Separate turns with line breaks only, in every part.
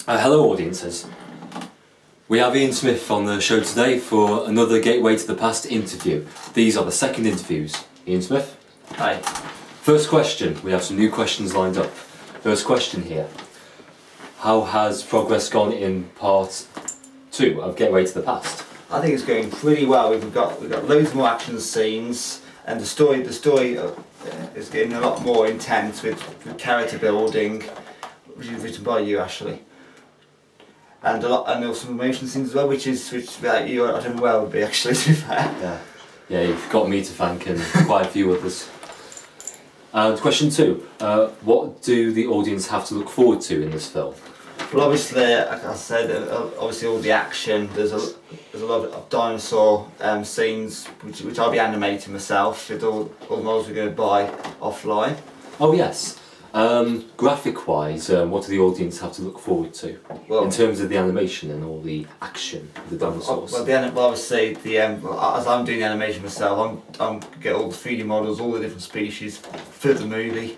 Hello audiences. We have Ian Smith on the show today for another Gateway to the Past interview. These are the second interviews. Ian Smith.
Hi.
First question, we have some new questions lined up. First question here. How has progress gone in part 2 of Gateway to the Past?
I think it's going pretty well. We've got loads more action scenes, and the story is getting a lot more intense with character building, which is written by you, Ashley. And also emotion scenes as well, which without you I don't know where it would be, actually, to be fair.
Yeah, you've got me to thank and quite a few others. Question 2. What do the audience have to look forward to in this film?
Well, obviously, like I said, obviously all the action. There's a lot of dinosaur scenes, which I'll be animating myself with all the models we're going to buy offline.
Oh yes. Graphic-wise, what do the audience have to look forward to in terms of the animation and all the action of the dinosaurs?
Well, obviously, as I'm doing the animation myself, I'm get all the 3D models, all the different species for the movie.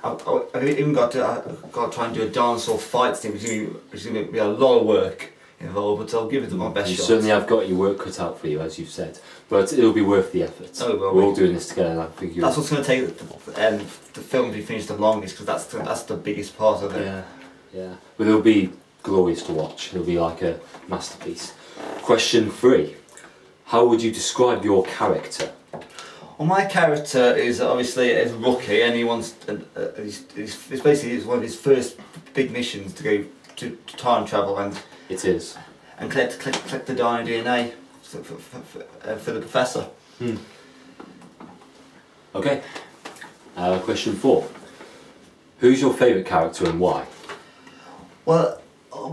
I've even got to try and do a dinosaur fight scene, which is going to be a lot of work involved, but I'll give it my best shot.
You certainly have got your work cut out for you, as you've said, but it'll be worth the effort.
Oh, it will
We're
be.
all doing this together, and I think
that's what's going to take the film to be finished the longest, because that's the biggest part of it.
Yeah. But it'll be glorious to watch. It'll be like a masterpiece. Question 3. How would you describe your character?
Well, my character is obviously a rookie, and he wants. It's basically one of his first big missions to go to time travel and.
It is.
And collect the dino DNA for the professor.
Okay. Question 4. Who's your favourite character and why?
Well,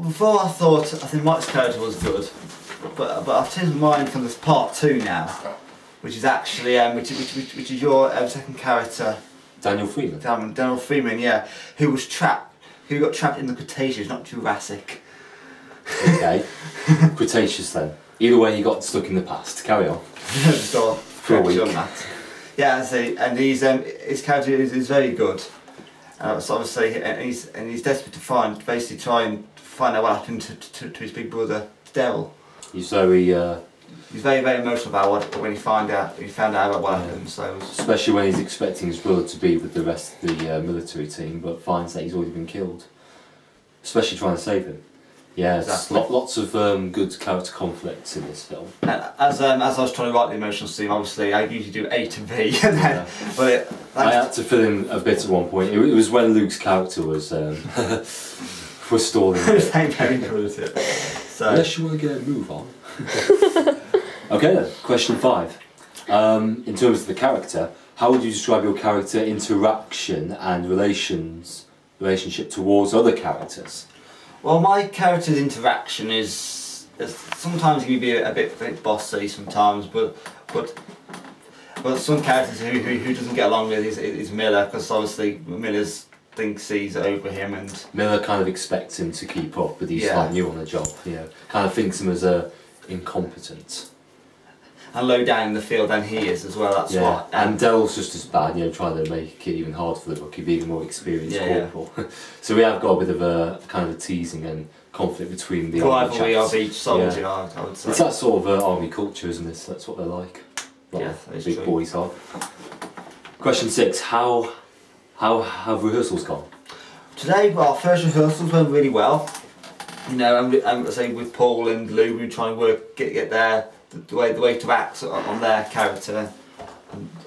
before I think Mike's character was good, but I've changed my mind from this part 2 now, which is actually which is your second character.
Daniel Freeman.
Daniel Freeman, yeah, who got trapped in the Cretaceous, not Jurassic.
Okay. Cretaceous then. Either way, he got stuck in the past. Carry on.
So,
for a week.
On that. Yeah, and his character is very good. So obviously, and he's desperate to try and find out what happened to his big brother Daryl.
He's very.
He's very emotional about when he found out about what happened. So
especially when he's expecting his brother to be with the rest of the military team, but finds that he's already been killed. Especially trying to save him. Yeah, exactly. Lots of good character conflicts in this film.
And as I was trying to write the emotional scene, obviously I usually do A to B, but
I had to fill in a bit at one point. It was when Luke's character was was stalling.
Very good at it. So
unless you want to get a move on. Okay then, question 5. In terms of the character, how would you describe your character interaction and relationship towards other characters?
Well, my character's interaction is sometimes he can be a bit bossy sometimes, but some characters who doesn't get along with is Miller, because obviously Miller thinks he's over him, and
Miller kind of expects him to keep up, but he's like new on the job. Kind of thinks him as incompetent.
And low down in the field than he is as well. That's what.
And Daryl's just as bad, trying to make it even harder for the rookie, being a more experienced corporal. So we have got a bit of a kind of a teasing and conflict between the
rivalry of each soldier. I would say
it's that sort of army culture, isn't it? That's what they're like. Big true. Boys are. Question 6: How have rehearsals gone?
Today, well, first rehearsals went really well. I'm saying with Paul and Lou, we try and get the way to act on their character,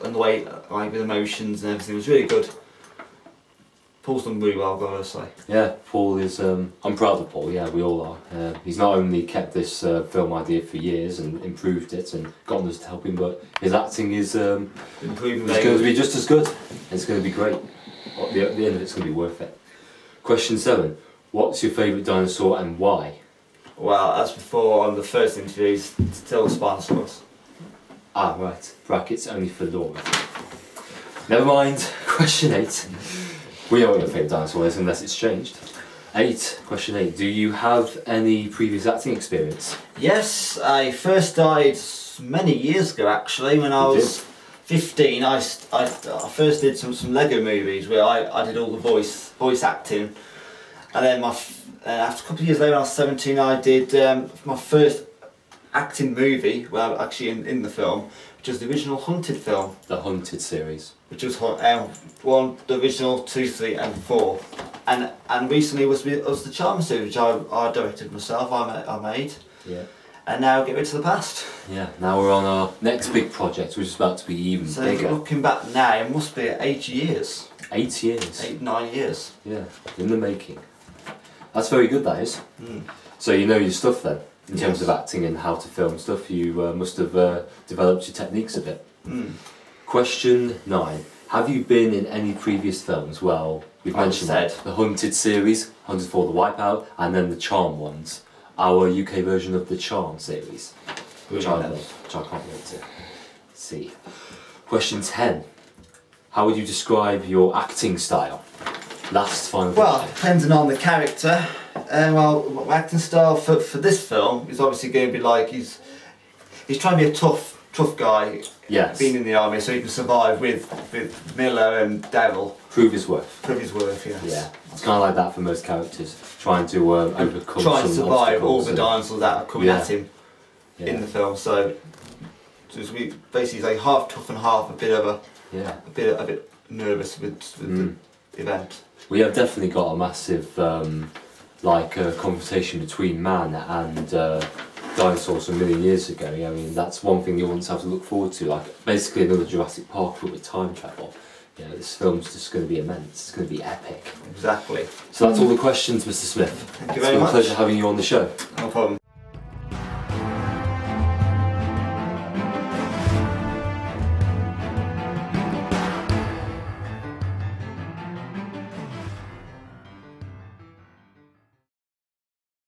and the way with emotions and everything was really good. Paul's done really well, I've got to say. Yeah, Paul is. I'm proud of Paul. Yeah, we all are. He's not only kept this film idea for years and improved it and gotten us to help him, but his acting is improving. It's going to be just as good. It's going to be great. At the end of it's going to be worth it. Question 7: What's your favourite dinosaur and why? Well, as before on the first interview, it's still Spinosaurus. Ah, right. Brackets only for Laura. Never mind. Question 8. We know what your favourite dinosaur is unless it's changed. 8. Question 8. Do you have any previous acting experience? Yes, I first died many years ago actually. When I was 15, I first did some Lego movies where I did all the voice acting. And then after a couple of years later, when I was 17, I did my first acting movie, well actually in the film, which was the original Hunted film.
The Hunted series.
Which was the original 2, 3 and 4. And recently was the Charm series, which I directed myself, I made.
Yeah.
And now get rid to the past.
Yeah, now we're on our next big project, which is about to be even bigger.
So looking back now, it must be 8 years.
8 years?
8, 9 years.
Yeah, in the making. That's very good, that is.
Mm.
So you know your stuff then, in terms of acting and how to film stuff. You must have developed your techniques a bit.
Mm.
Question 9. Have you been in any previous films? Well, we've mentioned the Hunted series, Hunted for the Wipeout, and then the Charm ones. Our UK version of the Charm series, which I love, which I can't wait to see. Question 10. How would you describe your acting style? Last final question.
Well, depending on the character. Well, my acting style for this film is obviously going to be like he's trying to be a tough guy.
Yes.
Being in the army, so he can survive with Miller and Daryl.
Prove his worth.
Prove his worth, yes.
Yeah, it's kind of like that for most characters, trying to overcome.
Trying to
some
survive all the
obstacles
dinosaurs that are coming at him in the film. So we basically like half tough and half a bit nervous with the event.
We have definitely got a massive confrontation between man and dinosaurs a million years ago. I mean, that's one thing you always have to look forward to, like basically another Jurassic Park but with time travel. Yeah, this film's just going to be immense, it's going to be epic.
Exactly.
So that's all the questions, Mr. Smith.
Thank you very much.
It's been a pleasure having you on the show.
No problem.